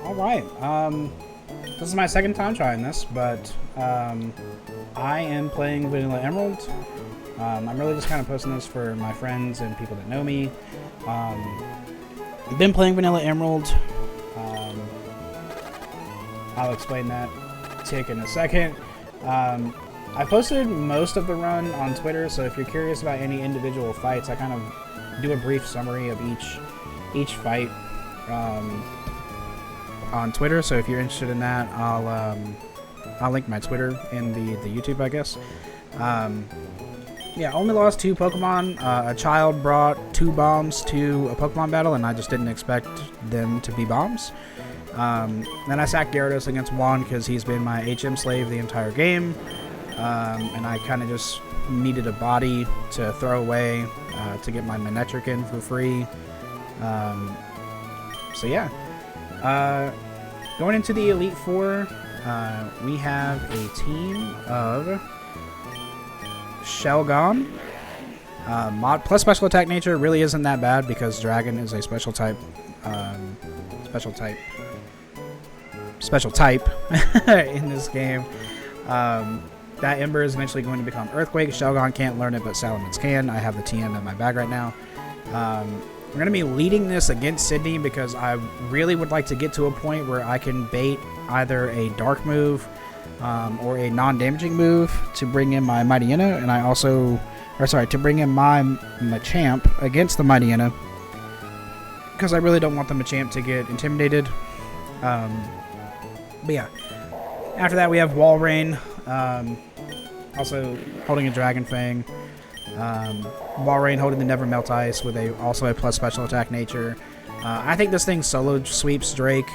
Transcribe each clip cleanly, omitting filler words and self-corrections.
Alright, this is my second time trying this, but I am playing Vanilla Emerald. I'm really just kind of posting this for my friends and people that know me. I've been playing Vanilla Emerald. I'll explain that tick in a second. I posted most of the run on Twitter, so if you're curious about any individual fights, I kind of do a brief summary of each fight on Twitter. So if you're interested in that, I'll link my Twitter in the YouTube, I guess. Yeah, only lost 2 Pokemon. A child brought 2 bombs to a Pokemon battle, and I just didn't expect them to be bombs. Then I sacked Gyarados against Juan because he's been my HM slave the entire game. And I kind of just needed a body to throw away to get my Manectric in for free. So yeah. Going into the Elite Four, we have a team of Shelgon. Mod plus special attack nature really isn't that bad because Dragon is a special type in this game. That Ember is eventually going to become Earthquake. Shelgon can't learn it, but Salamence can. I have the TM in my bag right now. We're going to be leading this against Sydney because I really would like to get to a point where I can bait either a Dark move or a non-damaging move to bring in my Mightyena, and I also, to bring in my Machamp against the Mightyena because I really don't want the Machamp to get intimidated. But yeah, after that we have Walrein, also holding a Dragon Fang. Walrein holding the Never Melt Ice with also a plus special attack nature. I think this thing solo sweeps Drake.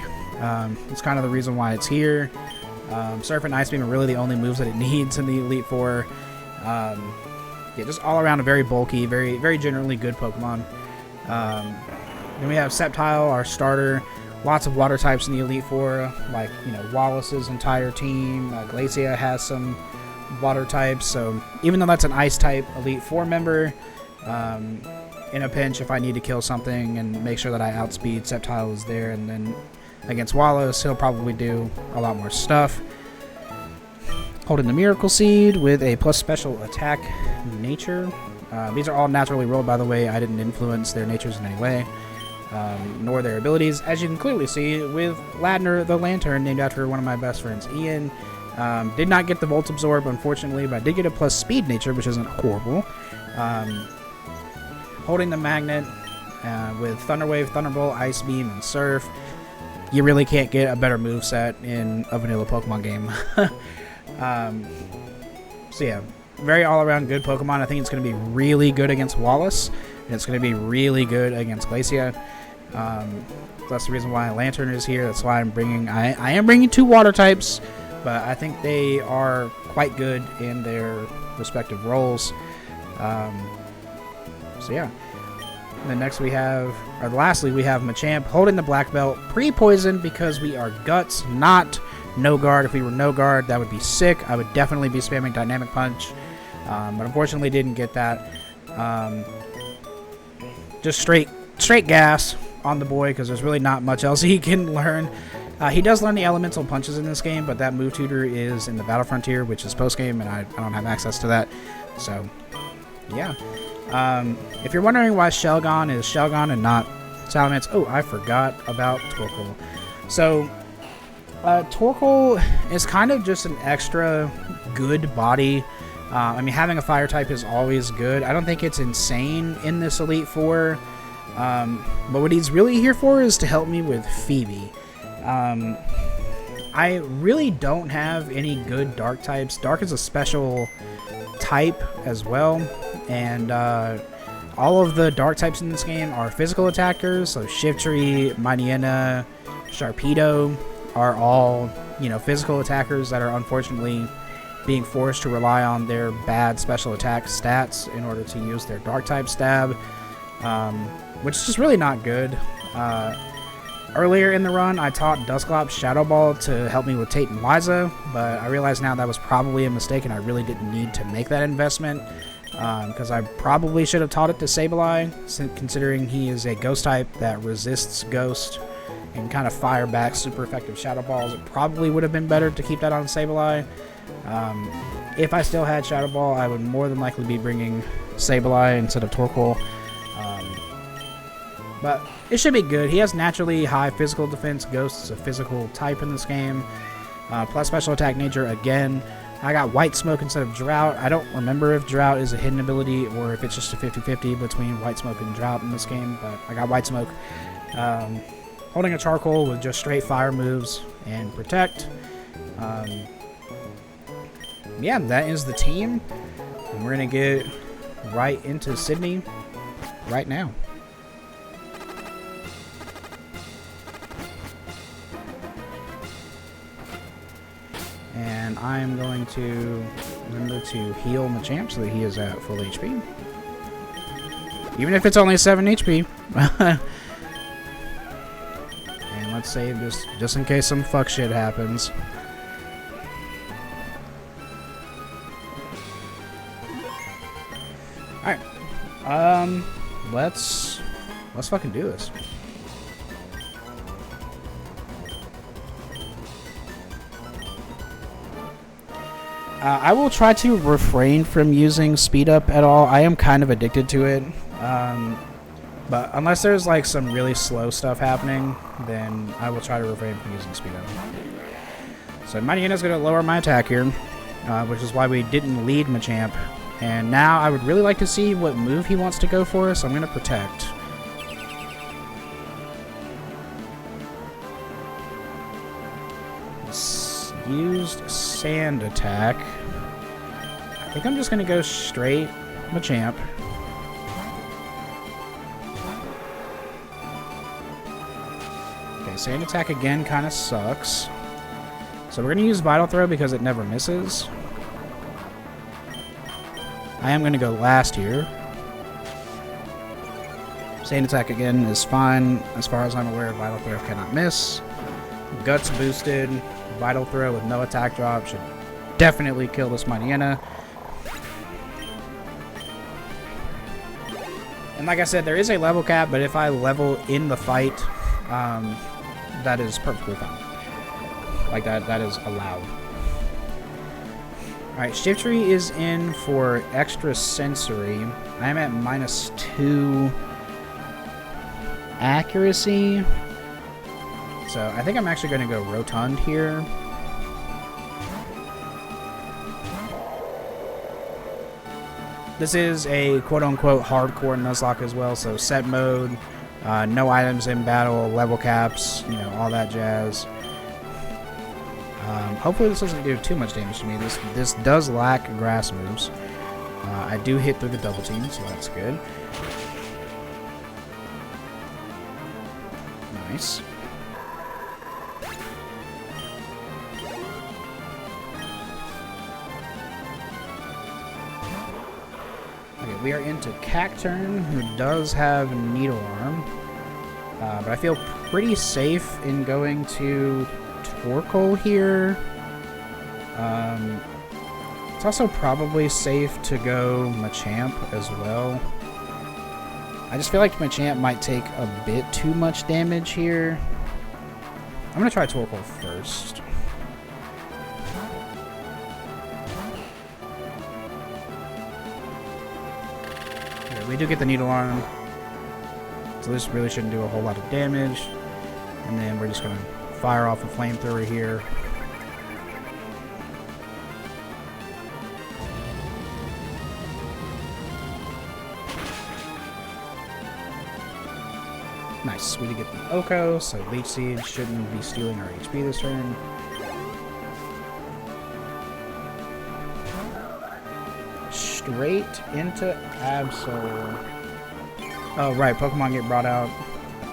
It's kind of the reason why it's here. Surf and Ice Beam are really the only moves that it needs in the Elite Four. Yeah, just all around a very bulky, very generally good Pokemon. Then we have Sceptile, our starter. Lots of water types in the Elite Four, like Wallace's entire team. Glacia has some water types, so even though that's an ice type Elite Four member, in a pinch if I need to kill something and make sure that I outspeed, Sceptile is there, and then against Wallace he'll probably do a lot more stuff. Holding the Miracle Seed with a plus special attack nature. These are all naturally rolled, by the way. I didn't influence their natures in any way, nor their abilities, as you can clearly see with Ladner the Lantern, named after one of my best friends, Ian. Did not get the Volt Absorb, unfortunately, but I did get a plus speed nature, which isn't horrible. Holding the Magnet with Thunder Wave, Thunderbolt, Ice Beam, and Surf. You really can't get a better moveset in a vanilla Pokemon game. So yeah, very all-around good Pokemon. I think it's going to be really good against Wallace, and it's going to be really good against Glacia. That's the reason why Lantern is here. That's why I am bringing 2 water types, but I think they are quite good in their respective roles. So yeah. And then next lastly we have Machamp holding the Black Belt, pre-poisoned because we are Guts, not No Guard. If we were No Guard, that would be sick. I would definitely be spamming Dynamic Punch, but unfortunately didn't get that. Just straight gas on the boy because there's really not much else he can learn. He does learn the elemental punches in this game, but that move tutor is in the Battle Frontier, which is post-game, and I don't have access to that. So, yeah. If you're wondering why Shelgon is Shelgon and not Salamence, oh, I forgot about Torkoal. So, Torkoal is kind of just an extra good body. I mean, having a fire type is always good. I don't think it's insane in this Elite Four. But what he's really here for is to help me with Phoebe. I really don't have any good Dark types. Dark is a special type as well, and all of the Dark types in this game are physical attackers. So Shiftry, Mightyena, Sharpedo are all physical attackers that are unfortunately being forced to rely on their bad special attack stats in order to use their Dark type stab, which is just really not good. Earlier in the run, I taught Dusclops Shadow Ball to help me with Tate and Liza, but I realize now that was probably a mistake and I really didn't need to make that investment, because I probably should have taught it to Sableye, considering he is a Ghost type that resists Ghost. and kind of fire back super effective Shadow Balls, it probably would have been better to keep that on Sableye. If I still had Shadow Ball, I would more than likely be bringing Sableye instead of Torkoal. But it should be good. He has naturally high physical defense. Ghost is a physical type in this game. Plus special attack nature again. I got White Smoke instead of Drought. I don't remember if Drought is a hidden ability or if it's just a 50-50 between White Smoke and Drought in this game, but I got White Smoke. Holding a Charcoal with just straight fire moves and Protect. Yeah, that is the team. And we're going to get right into Sydney right now. And I'm going to remember to heal Machamp so that he is at full HP. Even if it's only 7 HP. And let's save just in case some fuck shit happens. Alright. Let's fucking do this. I will try to refrain from using speed up at all. I am kind of addicted to it. But unless there's like some really slow stuff happening, then I will try to refrain from using speed up. So Mightyena is going to lower my attack here, which is why we didn't lead Machamp. And now I would really like to see what move he wants to go for, so I'm going to Protect. Used Sand Attack. I think I'm just going to go straight Machamp. Okay, Sand Attack again kind of sucks. So we're going to use Vital Throw because it never misses. I am going to go last here. Sand Attack again is fine. As far as I'm aware, Vital Throw cannot miss. Guts boosted. Vital Throw with no attack drop should definitely kill this Mightyena. And like I said, there is a level cap, but if I level in the fight, that is perfectly fine. Like that is allowed. Alright, Shiftry is in for extra sensory. I am at -2 accuracy. So I think I'm actually going to go Rotund here. This is a quote-unquote hardcore Nuzlocke as well, so set mode, no items in battle, level caps, you know, all that jazz. Hopefully this doesn't do too much damage to me. This does lack grass moves. I do hit through the double team, so that's good. Nice. Okay, we are into Cacturn, who does have Needle Arm. But I feel pretty safe in going to Torkoal here. It's also probably safe to go Machamp as well. I just feel like Machamp might take a bit too much damage here. I'm going to try Torkoal first. Okay, we do get the Needle Arm. So this really shouldn't do a whole lot of damage. And then we're just going to fire off a flamethrower here. Nice. We did get the Oko, so Leech Seed shouldn't be stealing our HP this turn. Straight into Absol. Oh, right. Pokemon get brought out.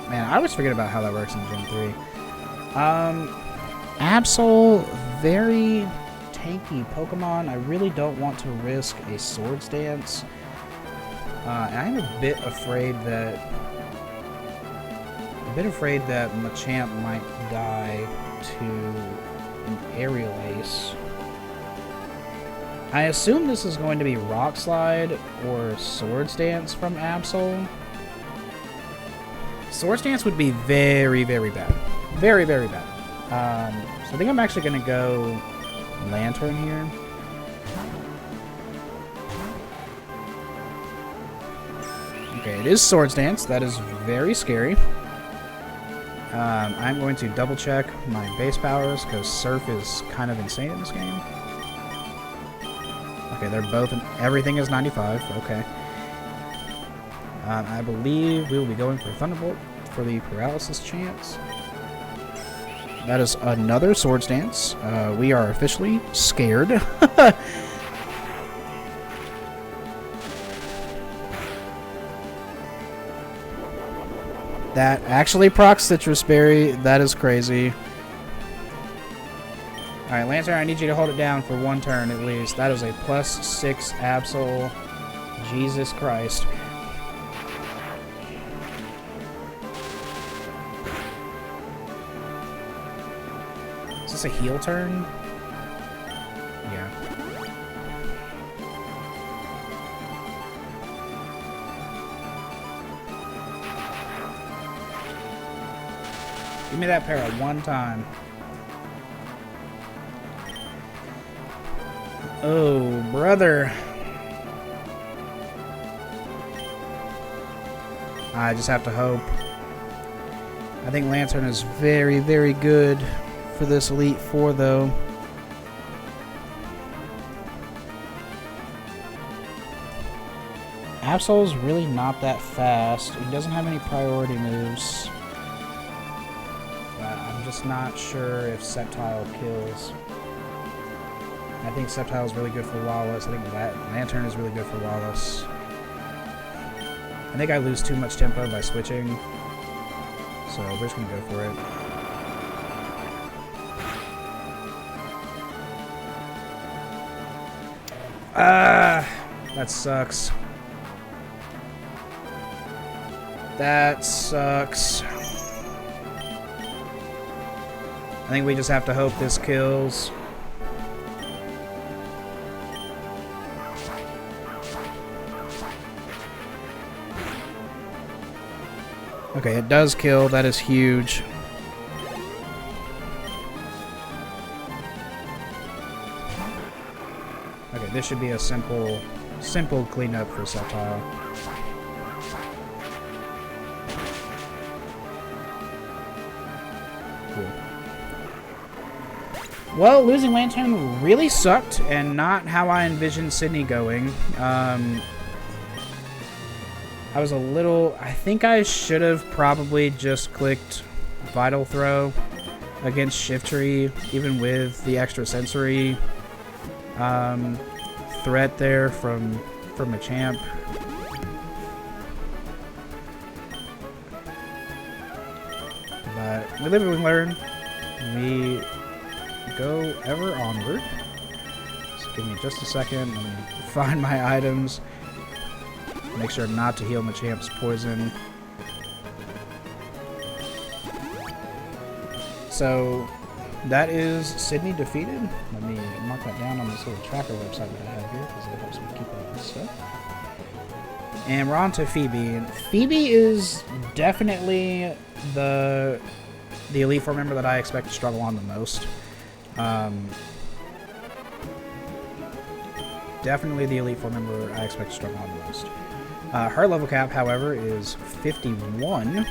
Man, I always forget about how that works in Gen 3. Absol, very tanky Pokemon. I really don't want to risk a Swords Dance. And I'm a bit afraid that Machamp might die to an Aerial Ace. I assume this is going to be Rock Slide or Swords Dance from Absol. Sword Stance would be very, very bad. Very, very bad. So I think I'm actually going to go Lantern here. Okay, it is Sword Stance. That is very scary. I'm going to double check my base powers because Surf is kind of insane in this game. Okay, they're both... everything is 95. Okay. I believe we will be going for Thunderbolt for the paralysis chance. That is another Sword Stance. We are officially scared. That actually procs Citrus Berry. That is crazy. Alright, Lantern, I need you to hold it down for one turn at least. That is a +6 Absol. Jesus Christ. Is this a heal turn? Yeah. Give me that para one time. Oh, brother. I just have to hope. I think Lantern is very, very good for this Elite Four, though. Absol's really not that fast. He doesn't have any priority moves. I'm just not sure if Sceptile kills. I think Sceptile is really good for Wallace. I think Lantern is really good for Wallace. I think I lose too much tempo by switching. So we're just going to go for it. That sucks. That sucks. I think we just have to hope this kills. Okay, it does kill. That is huge. Okay, this should be a simple cleanup for Sceptile. Cool. Well, losing Lantern really sucked, and not how I envisioned Sydney going. I was a little... I think I should have probably just clicked Vital Throw against Shiftry, even with the extra sensory threat there from Machamp. But we live and we learn. We go ever onward. So give me just a second. Let me find my items. Make sure not to heal Machamp's poison. So that is Sydney defeated. Let me mark that down on this little tracker website that I have here because it helps me keep up with stuff. And we're on to Phoebe. And Phoebe is definitely the Elite Four member that I expect to struggle on the most. Definitely the Elite Four member I expect to struggle on the most. Her level cap, however, is 51.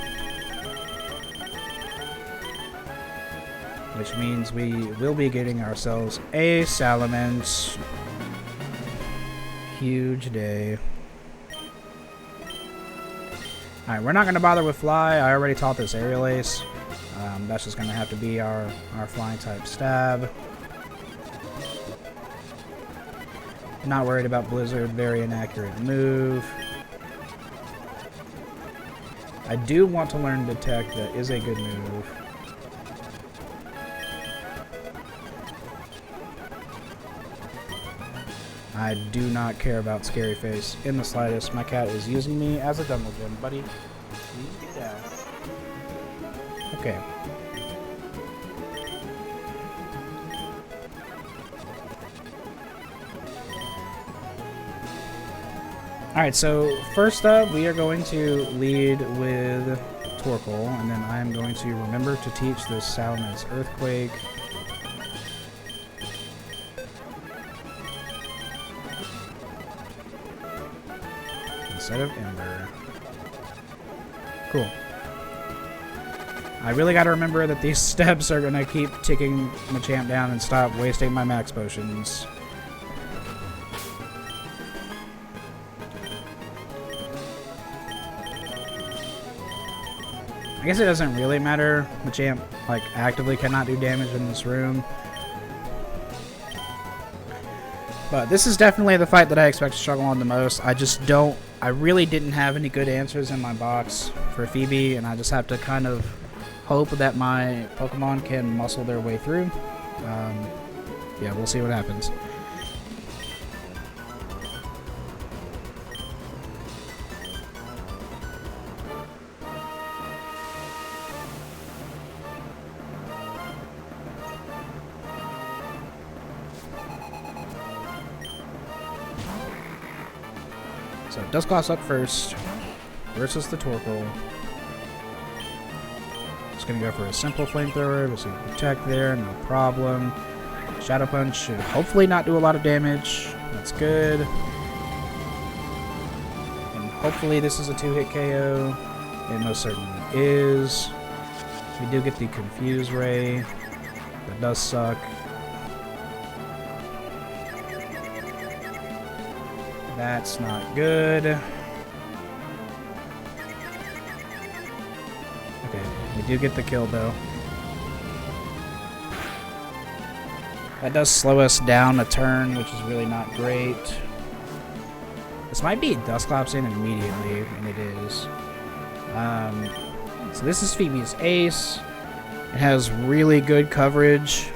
Which means we will be getting ourselves a Salamence. Huge day. Alright, we're not going to bother with Fly. I already taught this Aerial Ace. That's just going to have to be our Flying type stab. Not worried about Blizzard. Very inaccurate move. I do want to learn Detect. That is a good move. I do not care about Scary Face in the slightest. My cat is using me as a Dumble Gym. Buddy, please get down. Okay. Alright, so first up, we are going to lead with Torkoal, and then I am going to remember to teach this Salamence Earthquake. Instead of Ember. Cool. I really got to remember that these steps are going to keep ticking Machamp down and stop wasting my max potions. I guess it doesn't really matter. Machamp, like, actively cannot do damage in this room. But this is definitely the fight that I expect to struggle on the most. I really didn't have any good answers in my box for Phoebe, and I just have to kind of hope that my Pokemon can muscle their way through. Yeah, we'll see what happens. So Dusclops up first versus the Torkoal. Just gonna go for a simple flamethrower. We'll see protect there, no problem. Shadow Punch should hopefully not do a lot of damage. That's good. And hopefully this is a 2-hit KO. It most certainly is. We do get the Confuse Ray. That does suck. That's not good. Okay, we do get the kill though. That does slow us down a turn, which is really not great. This might be Dusclops in immediately, and it is. So this is Phoebe's Ace. It has really good coverage.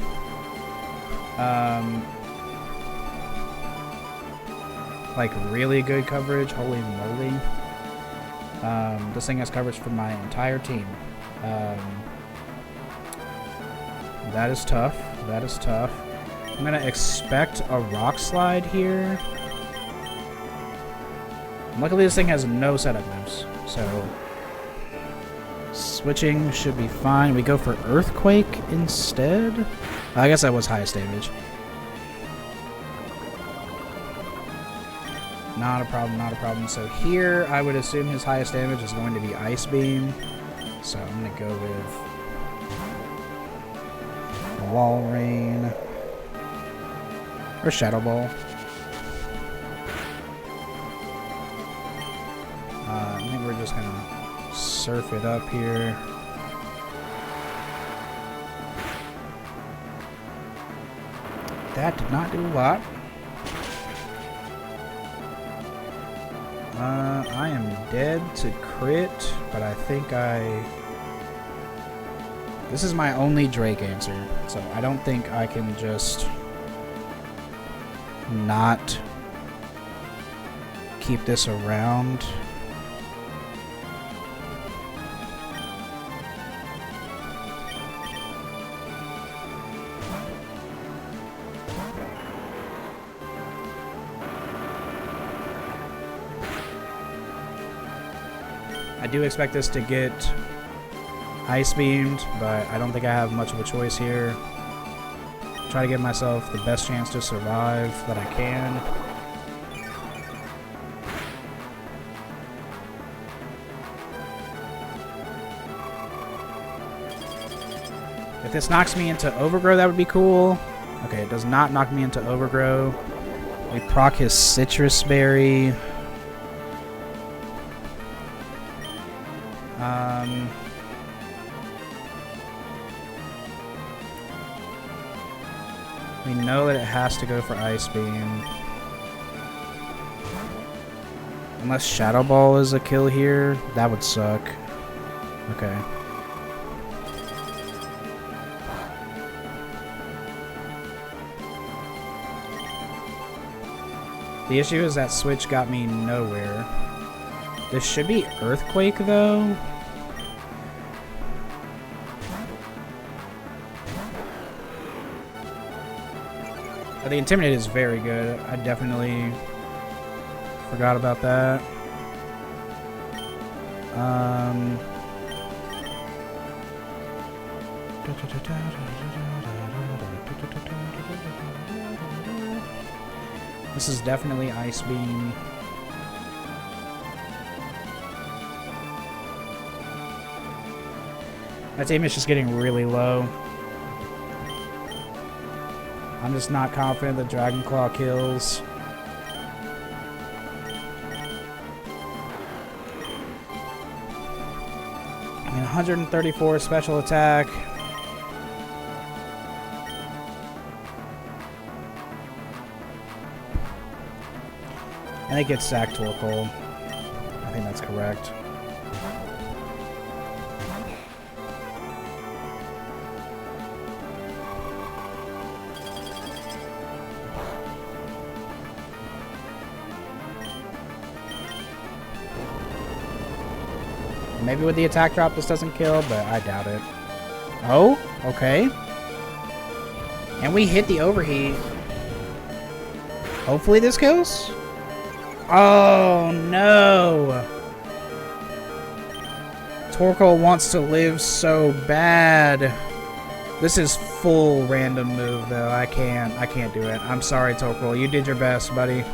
Like really good coverage, holy moly. This thing has coverage for my entire team. That is tough. That is tough. I'm gonna expect a Rock Slide here. Luckily this thing has no setup moves, so switching should be fine. We go for Earthquake instead. I guess that was highest damage. Not a problem, not a problem. So here, I would assume his highest damage is going to be Ice Beam. So I'm going to go with Wall Rain or Shadow Ball. I think we're just going to surf it up here. That did not do a lot. I am dead to crit, but I think this is my only Drake answer, so I don't think I can just not keep this around. I do expect this to get Ice Beamed, but I don't think I have much of a choice here. Try to give myself the best chance to survive that I can. If this knocks me into Overgrow, that would be cool. Okay, it does not knock me into Overgrow. We proc his Citrus Berry. We know that it has to go for Ice Beam. Unless Shadow Ball is a kill here, that would suck. Okay. The issue is that switch got me nowhere. This should be Earthquake though. The Intimidate is very good. I definitely forgot about that. This is definitely Ice Beam. My team is just getting really low. I'm just not confident that Dragon Claw kills. I mean, 134 special attack. I think it's Sack Torkoal. I think that's correct. Maybe with the attack drop this doesn't kill, but I doubt it. Oh, okay. And we hit the overheat. Hopefully this kills. Oh no! Torkoal wants to live so bad. This is full random move though. I can't do it. I'm sorry, Torkoal. You did your best, buddy.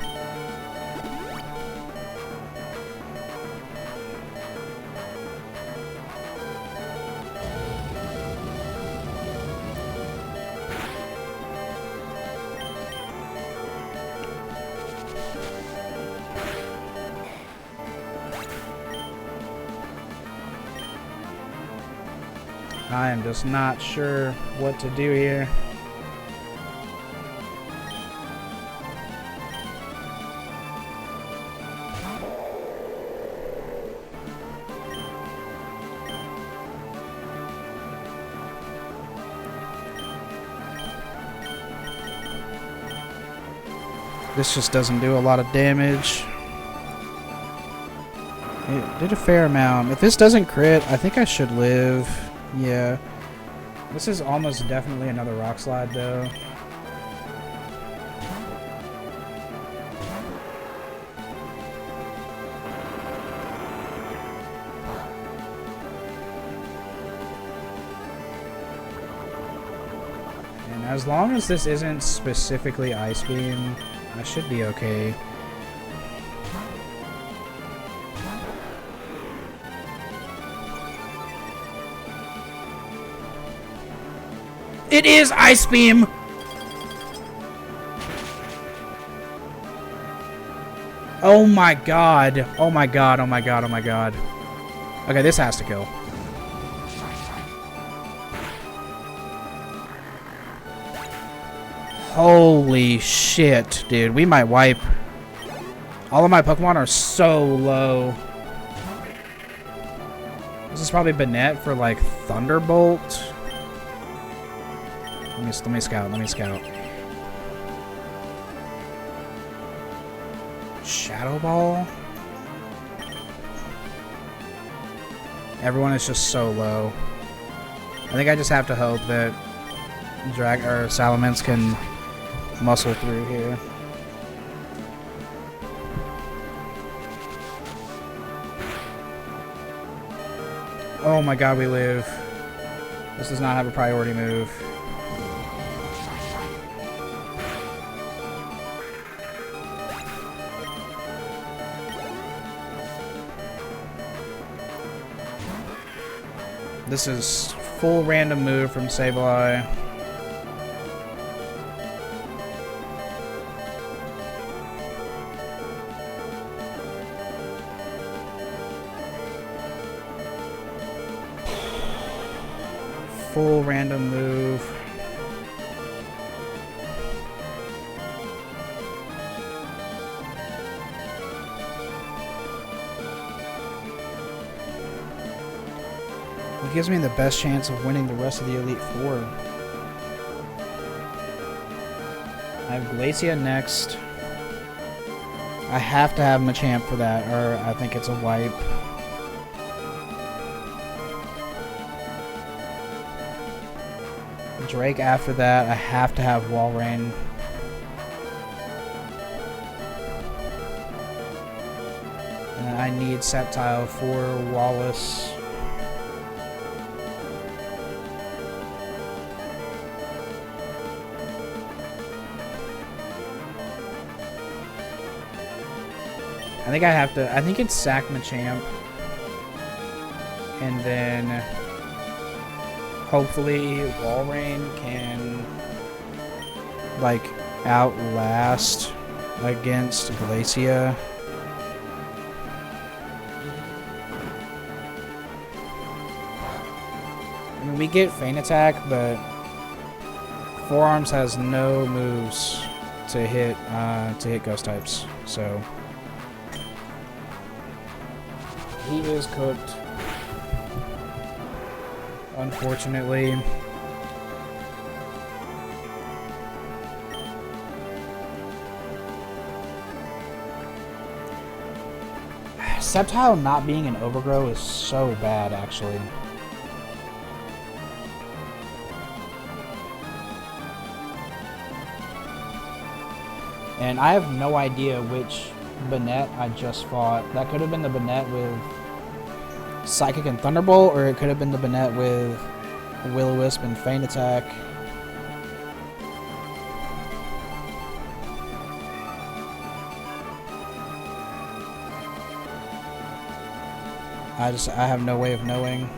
I am just not sure what to do here. This just doesn't do a lot of damage. It did a fair amount. If this doesn't crit, I think I should live. Yeah. This is almost definitely another Rock Slide, though. And as long as this isn't specifically Ice Beam, I should be okay. It is Ice Beam! Oh my god. Oh my god, oh my god, oh my god. Okay, this has to kill. Holy shit, dude. We might wipe. All of my Pokemon are so low. This is probably Banette for, like, Thunderbolt. Let me scout. Let me scout. Shadow Ball? Everyone is just so low. I think I just have to hope that Salamence can muscle through here. Oh my god, we live. This does not have a priority move. This is full random move from Sableye. Full random move. It gives me the best chance of winning the rest of the Elite Four. I have Glacia next. I have to have Machamp for that, or I think it's a wipe. Drake after that. I have to have Walrein. And I need Sceptile for Wallace. I think I have to... I think it's sack Machamp. And then... hopefully Walrein can... like, outlast against Glacia. I mean, we get Feint Attack, but Forearms has no moves to hit Ghost types, so he is cooked, unfortunately. Sceptile not being an Overgrow is so bad, actually. And I have no idea which Banette I just fought. That could have been the Banette with Psychic and Thunderbolt, or it could have been the Banette with Will-O-Wisp and Feint Attack. I have no way of knowing.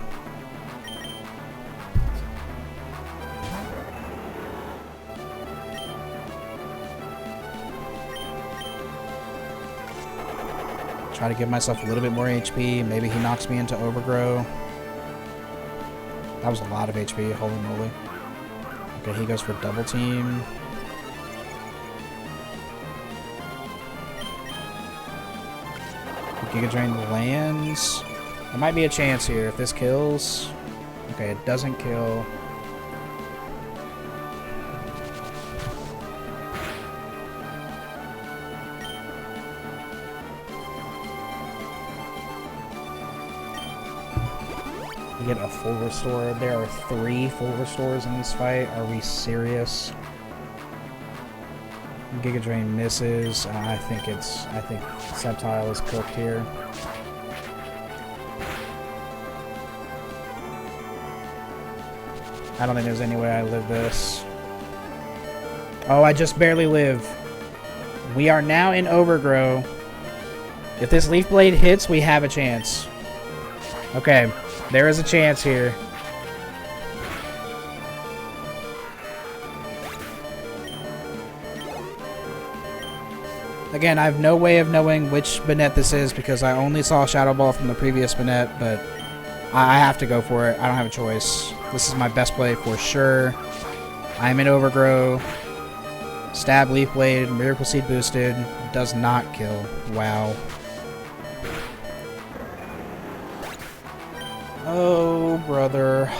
Try to give myself a little bit more HP. Maybe he knocks me into Overgrow. That was a lot of HP, holy moly. Okay, he goes for double team. Giga Drain lands. There might be a chance here if this kills. Okay, it doesn't kill. You get a full restore. There are 3 full restores in this fight. Are we serious? Giga Drain misses. I think Sceptile is cooked here. I don't think there's any way I live this. Oh, I just barely live. We are now in Overgrow. If this Leaf Blade hits, we have a chance. Okay, there is a chance here. Again, I have no way of knowing which Banette this is because I only saw Shadow Ball from the previous Banette, but I have to go for it. I don't have a choice. This is my best play for sure. I'm in Overgrow. Stab Leaf Blade, Miracle Seed boosted. Does not kill. Wow. Oh, brother.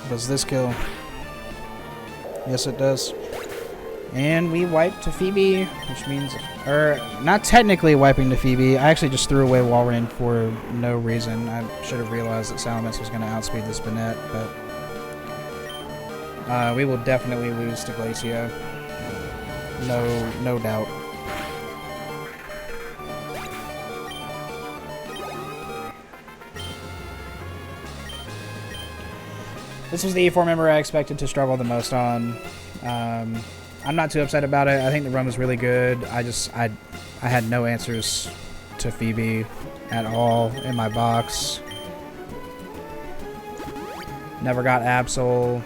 Does this kill? Yes, it does. And we wipe to Phoebe, which means... Or, not technically wiping to Phoebe. I actually just threw away Walrein for no reason. I should have realized that Salamence was going to outspeed this Banette, but... we will definitely lose to Glacia. No doubt. This was the E4 member I expected to struggle the most on. I'm not too upset about it. I think the run was really good. I had no answers to Phoebe at all in my box. Never got Absol.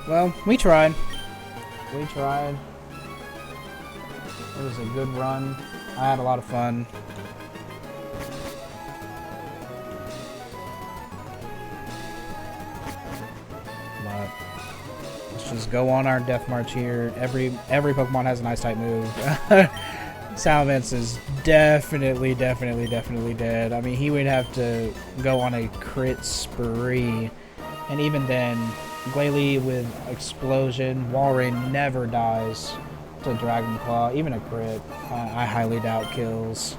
Well, we tried. We tried. It was a good run. I had a lot of fun. But let's just go on our death march here. Every Pokemon has an Ice-type move. Salamence is definitely dead. I mean, he would have to go on a crit spree. And even then, Glalie with Explosion, Walrein never dies to Dragon Claw, even a crit. I highly doubt kills.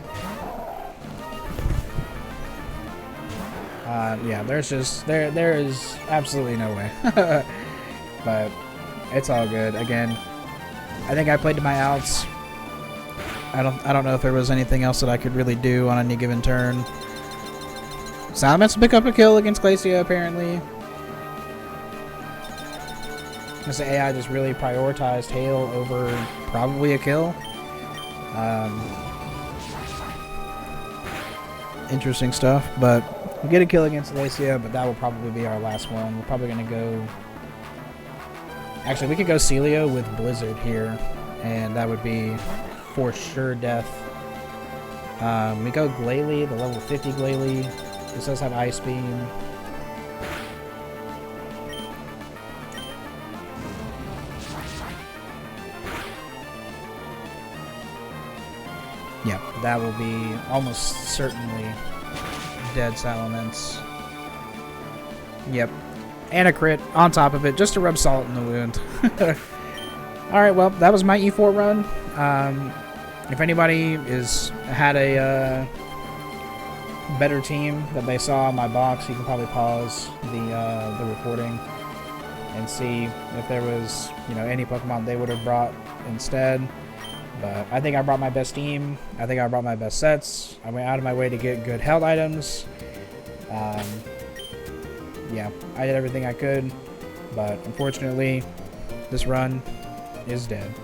Yeah, there is absolutely no way. but it's all good. Again, I think I played to my outs. I don't know if there was anything else that I could really do on any given turn. Salamence will pick up a kill against Glacia, apparently. Because the AI just really prioritized Hail over probably a kill. Interesting stuff, but we get a kill against Glacia, but that will probably be our last one. We're probably going to go... Actually, we could go Celio with Blizzard here, and that would be for sure death. We go Glalie, the level 50 Glalie. This does have Ice Beam. Yeah, that will be almost certainly dead Salamence. Yep. And a crit on top of it, just to rub salt in the wound. Alright, well, that was my E4 run. If anybody had a better team that they saw in my box, you can probably pause the recording and see if there was, any Pokemon they would have brought instead. But I think I brought my best team. I think I brought my best sets. I went out of my way to get good held items. Yeah, I did everything I could, but unfortunately, this run is dead.